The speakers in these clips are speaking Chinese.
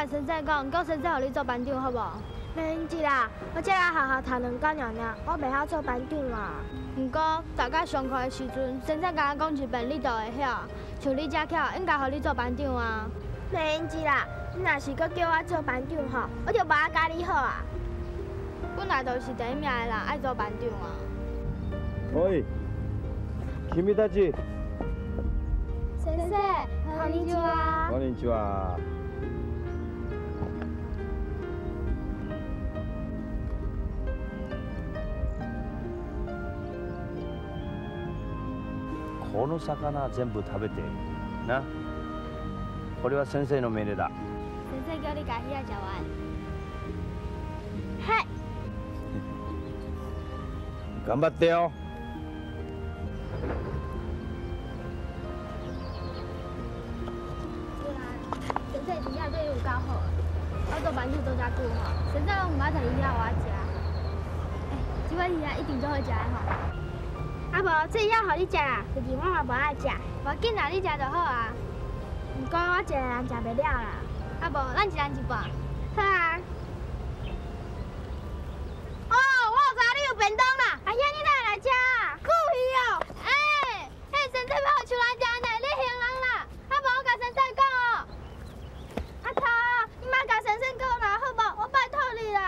甲先生讲，叫先生互你做班长，好无？免因志啦，我才来学校读2工尔，我袂晓做班长啊。毋过大家上课的时阵，先生甲我讲一遍，你就会晓。像你遮巧，应该互你做班长啊。免因志啦，你若是搁叫我做班长吼，我就无爱甲你好啊。本来就是第一名的人爱做班长啊。喂，君たち。先生，こんにちは。こんにちは。この魚全部食べてな。これは先生の命令だ。先生叫你把鱼仔食完。はい。頑張ってよ。先生真正对你有够好，我做班长做遮久吼，先生拢唔爱摕鱼仔互我食。这款鱼仔一定做好食的吼。啊无，这要互你食啦，就是我嘛无爱食。无要紧啦，你食就好啊。不过我一个人食袂了啦。啊无，咱一人一半。好啊。哦，我有知你有便当啦。哎呀，你哪来吃啊？故意哦。迄先生要互树人食呢，你行人啦。啊无，我甲先生讲哦。阿头，你莫甲先生讲啦，好无？我拜托你啦。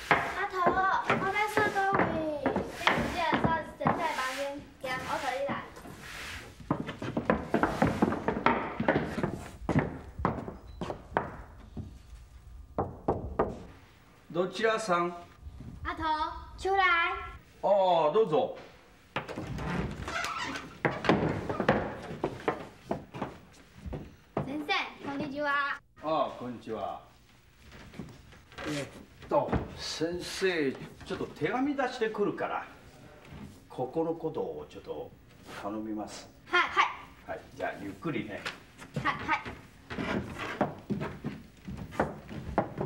阿头，我要扫倒位。你直接扫先生房间，行，我带你来。どちらさん？阿头，出来。ああ、どうぞ。先生，こんにちは。ああ、こんにちは。先生、ちょっと手紙出してくるから、ここのことをちょっと頼みます。はい。はい、じゃあゆっくりね。はい。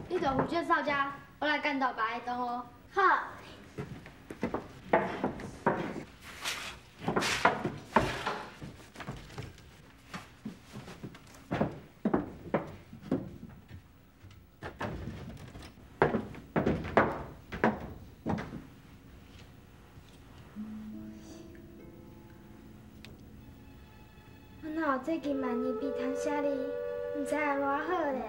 你就负责扫家，我来干倒白的哦。好。我哪有最近万年笔通写哩，唔知会偌好咧。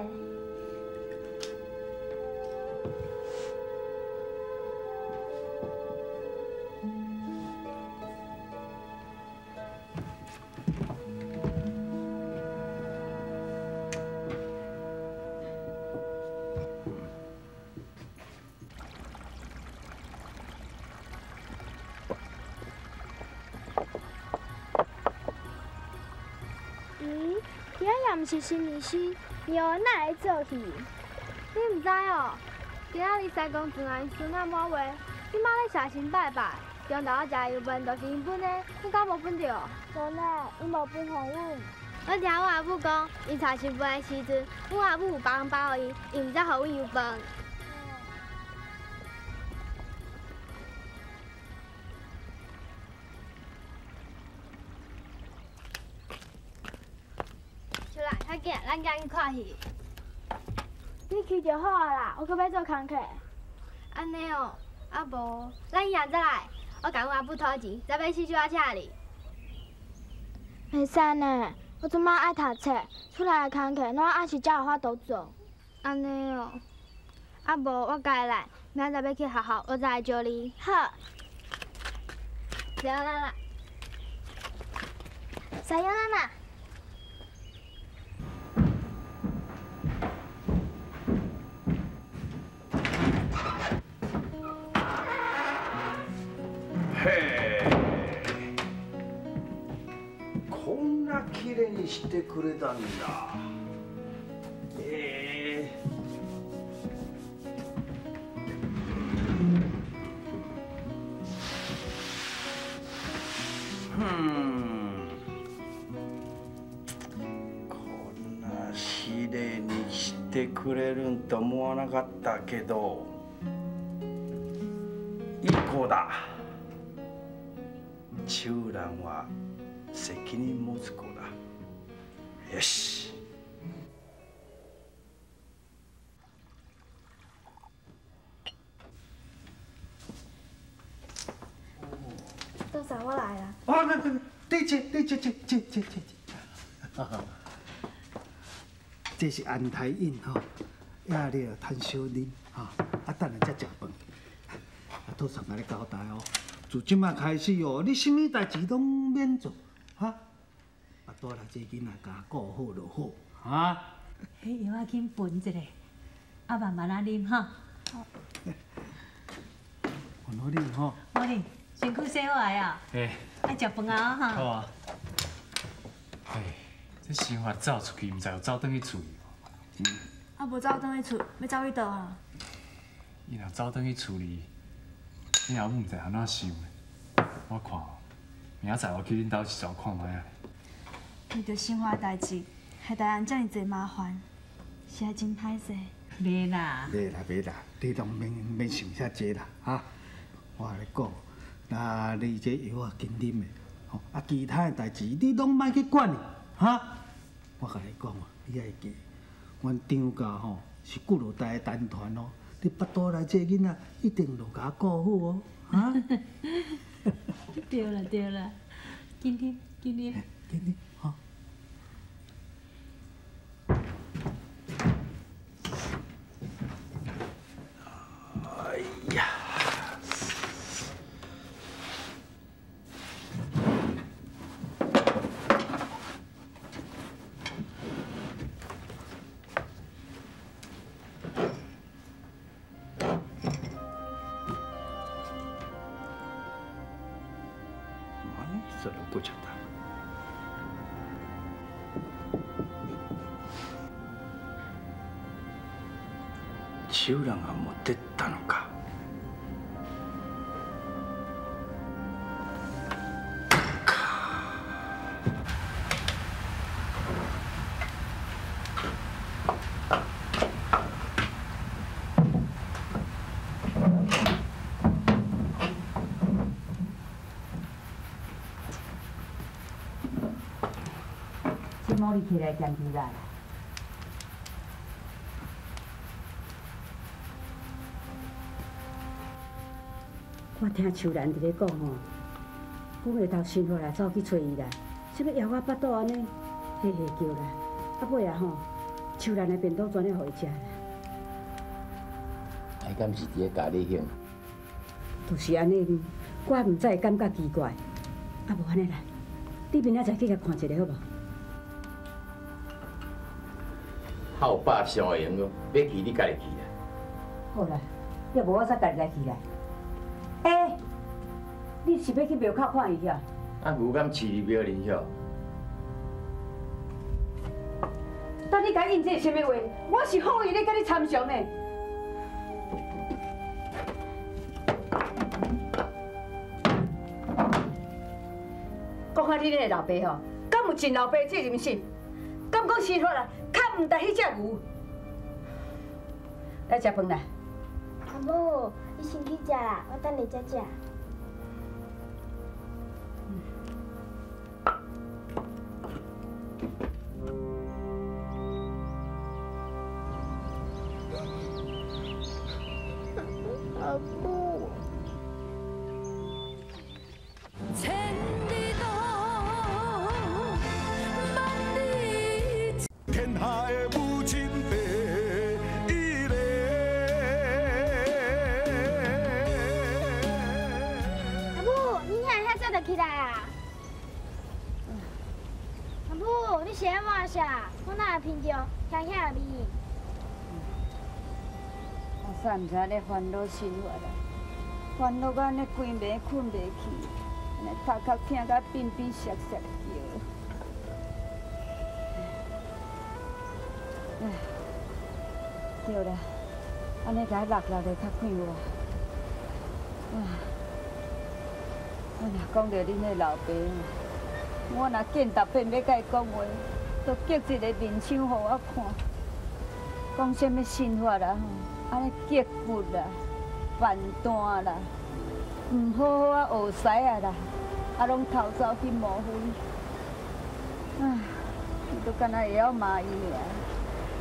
今仔也毋是新年时，又哪会做戏？你唔知哦，今仔日西公庄阿因孙仔满月，你妈咧写信拜拜，中昼我食的油饭就是因分的，你敢无分着？无呢，伊无分互阮。我听我阿母讲，伊查新饭的时阵，阮阿母有包红包予伊，伊毋才互阮油饭。快紧，咱赶紧看戏。你去就好啊啦，我搁要做工课。安尼哦，啊无，咱以后再来。我甲阮阿母讨钱，再买四手仔车哩。袂使呢，我即摆爱读册，出来的工课，哪暗时才有法度做。安尼哦，啊无，我家来，明仔载要去学校，我再来招你。好。さよなら。さよなら。へえ、こんな綺麗にしてくれたんだ。こんな綺麗にしてくれるんと思わなかったけど、いい子だ。チューランは責任持つ子だ。よし。豆嫂，我来了。啊，对，这，这是安泰饮吼，夜里啊趁小啉吼，啊等下才食饭。啊，杜嫂甲你交代哦，自即马开始哦，你什么代志拢免做，哈。啊，带来这囡仔甲顾好就好，哈。迄药仔紧分一下，啊慢慢啊啉哈。好啉吼。好啉，身躯洗好来啊。哎，爱食饭啊哈。好啊。哎，这生活走出去，毋知有走转去厝哩。啊，无走转去厝，要走去倒啊？伊若走转去厝里，你后母毋知安怎想的。我看哦，明仔载我去恁兜一走看卖啊。为着生活代志，害大人遮尔济麻烦，实在真歹势。袂啦。袂啦，你拢免想遐济啦，哈。我甲你讲，那你这药啊紧啉的，吼啊其他的代志你拢莫去管，哈。我甲你讲啊，你爱记，阮张家吼是古老代的单传哦，你巴肚内这囡仔一定就甲顾好哦，哈。对啦，紧啉。紧啉，吼。哎呀！何それ怒っちゃった。チューランが持ってったのか。这毛你起来讲起来。我听秋兰伫咧讲吼，讲下头生活来走去找伊啦，什么摇我巴肚安尼，嘿嘿叫啦，啊尾啊吼，秋兰的便当转咧互伊食啦。哎，敢是伫咧家里兴？就是安尼，我毋知会感觉奇怪。啊无安尼啦，你明仔载去甲看一下好无？好爸上会用咯，要去你家己去啦。好啦，要无我再家己来去啦。哎，你是要去庙口看伊遐？啊，牛敢饲伫庙里遐？等你甲应这什么话？我是好意咧甲你参详呢。讲下你个老爸吼，敢有尽老爸这人性？敢讲生活啦，较唔值迄只牛？来食饭啦！阿母，你先去食啦，我等你才食。阿母。天下的母亲地，伊个你是安怎啥？我哪会闻到香香的味？阿嫂毋知咧烦恼生活啦，烦恼到安尼规暝困袂去，安尼头壳疼甲变变涩涩叫。唉，对啦，安尼甲伊落落的较快活。唉，我若讲到恁的老爸，我若见逐遍要甲伊讲话，都激一个面相互我看，讲什么生活啦吼，安尼结骨啦、烦单啦，唔好好啊学识啊啦，啊拢偷走去模糊。唉，伊都敢若会晓骂伊尔，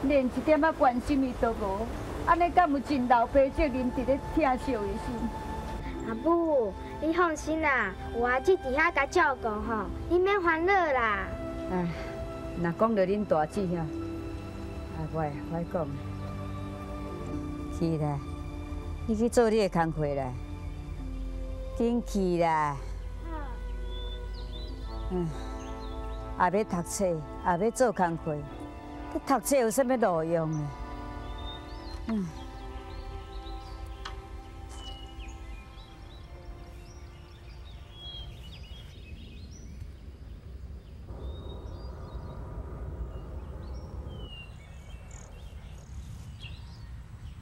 连一点仔关心伊都无，安尼敢有尽老爸责任伫咧疼惜伊心？阿母，你放心啦，有阿姊伫遐甲照顾吼，你免烦恼啦。唉，若讲到恁大姊啊，我讲，去啦，你去做你的工课啦，紧去啦。也要读册，也要做工课，你读册有啥物路用啊？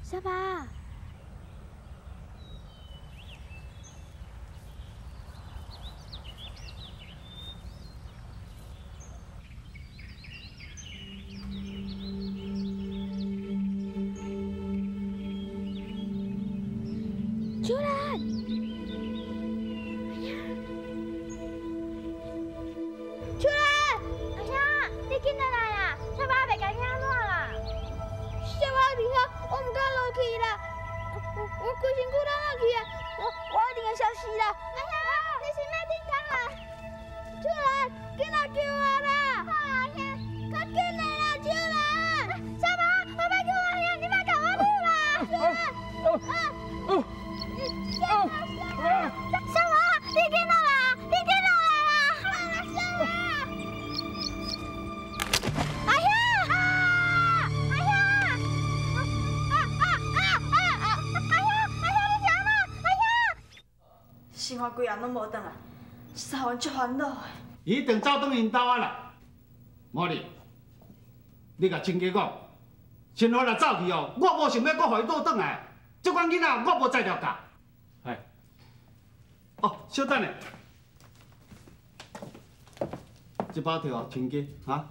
小爸。秋兰，秋兰，阿兄，你紧来啦！小爸袂甲你安怎啦？小爸伫遐，我唔敢落去啦，我规身躯拢落去啊！我一定会消失啦！阿兄，你是咩顶工啊？秋兰，紧来救我啦！好阿兄，快紧来啦，秋兰！小爸，我要救阿兄，你莫甲我跑啦！秋兰，小华，你紧来啦！你紧来啦！好啦，小华。阿兄，阿兄，阿兄，你是安怎？阿兄，生活规暗拢无转来，三文足烦恼的。伊一定走转因兜啊啦！茉莉，你甲亲家讲，生活若走去哦，我无想要搁互伊倒转来。这款囡仔我无才调教。哎。哦，稍等下，这包摕互亲家哈。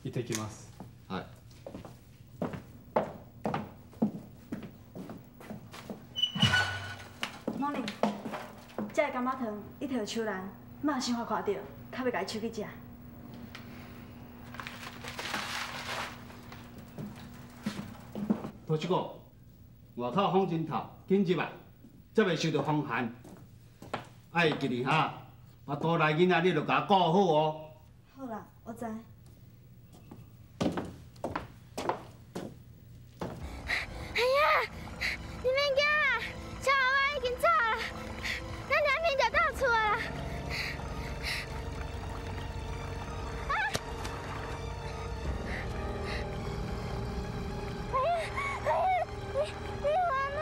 行ってきます。はい。茉莉，这个干妈糖一条秋兰，莫生活看到，较要甲伊收去食。头一个，外口风真透，紧入来，才袂受到风寒。爱记哩哈，啊，倒来囡仔你著甲我顾好哦。好啦，我知。哎呀，你免惊啦，小娃娃已经走了，咱两边就到厝了啦。你完了！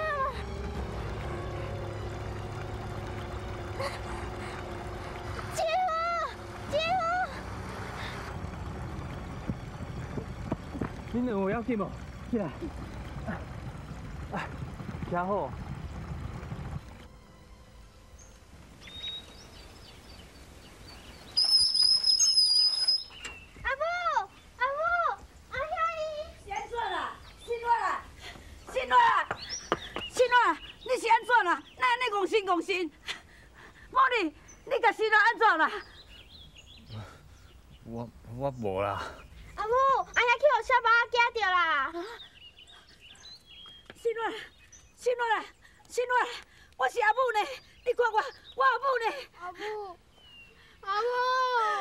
姐夫，姐夫！恁两个要紧无？起来，行好。阿母，阿母，阿兄伊。是安怎啦？心软啦，心软啦，心软，你是安怎啦？哪安尼戆心戆心？茉莉，你甲心软安怎啦？我无啦。阿母，阿兄去互小宝仔惊着啦！心软，心软啦，心软，我是阿母呢，你看我阿母呢？阿母，阿母，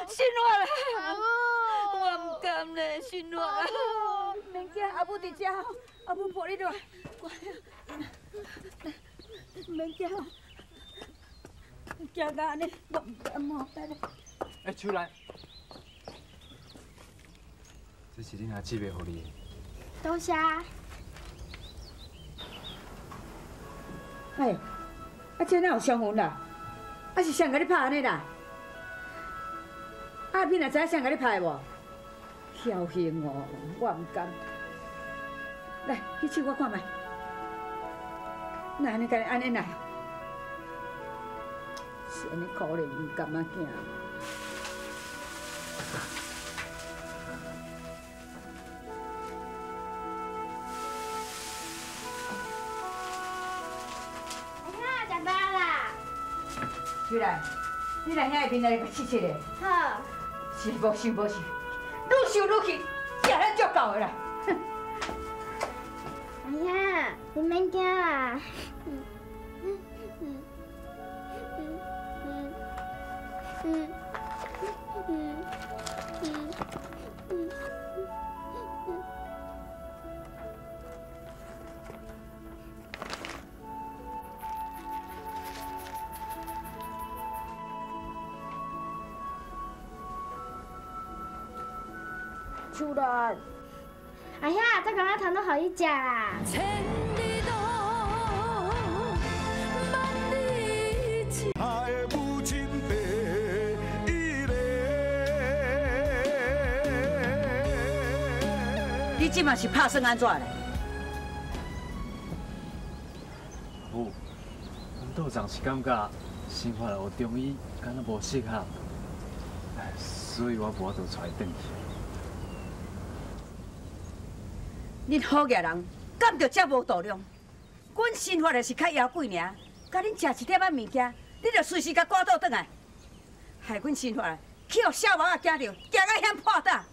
心软啦，阿母，我唔甘咧，心软啦。免惊，阿母伫遮吼，阿母抱你落来，乖，免惊，惊到安尼，我唔甘吼，来来。哎，秋兰，这是恁阿姊妹互你的。多谢。哎，这哪有相逢啦？是谁甲你拍安尼啦？阿敏也知影谁甲你拍无？侥幸哦，我唔甘。来，去手我看卖。哪安尼甲你安尼啦？是安尼可怜唔甘仔囝。秋兰，你来遐边来个试试咧。好。是无是无是，愈想愈气，食了足够的啦。哎呀，你免惊啦。秋兰，哎呀，这刚刚糖都好一食啦。他的母亲白伊个，你即嘛是拍算安怎咧？母，阮道长是感觉生活来学中医敢若无适合，所以我无法度带伊转去。恁好野人，敢着遮无度量？阮生活的是较枵鬼尔，甲恁食一点仔物件，你着随时甲赶倒转来，害阮生活去互小王仔惊着，惊到遐破胆。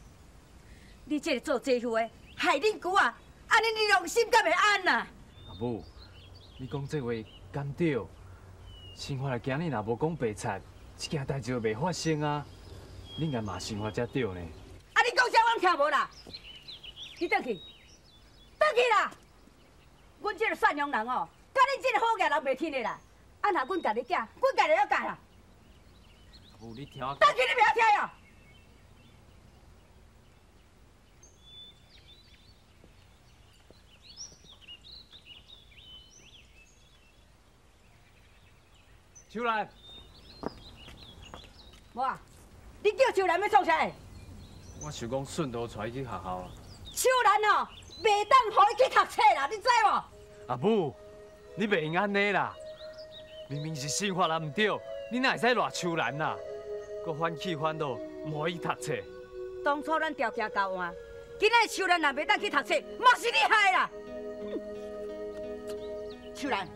你这个做姐夫的，害恁舅啊，安尼你良心敢会安呐？阿母，你讲这话敢对？生活来惊你若无讲白菜，这件代志就袂发生啊！你应该嘛生活才对呢。啊，你讲啥我听无啦？你转去。倒去啦！阮这个善良人哦，甲恁这个好野人袂听的啦。啊，若阮家己囝，阮家己要教啦。母，你听我。倒去你不要听哟！秋兰，无啊，你叫秋兰要创啥？我想讲顺道带伊去学校啊。秋兰哦。袂当互伊去读册啦，你知无？阿母，你袂用安尼啦！明明是生活人唔对，你哪会使赖秋兰啦？搁反气反恼，唔互伊读册。当初咱调行交换，今仔秋兰若袂当去读册，嘛是你害啦！秋兰，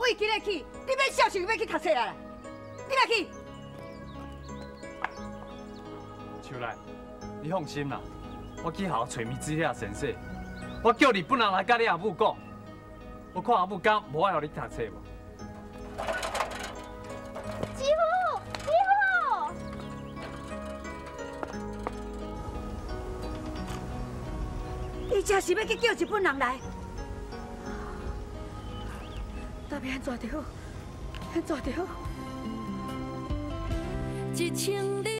为今仔起，你免小想要去读册啦！你莫去。秋兰，你放心啦，我去校找米子遐先生。我叫你本人来甲你阿母讲，我看阿母敢无爱互你读册无？师傅，师傅，你这是要去叫日本人来？到底安怎着好？安怎着好？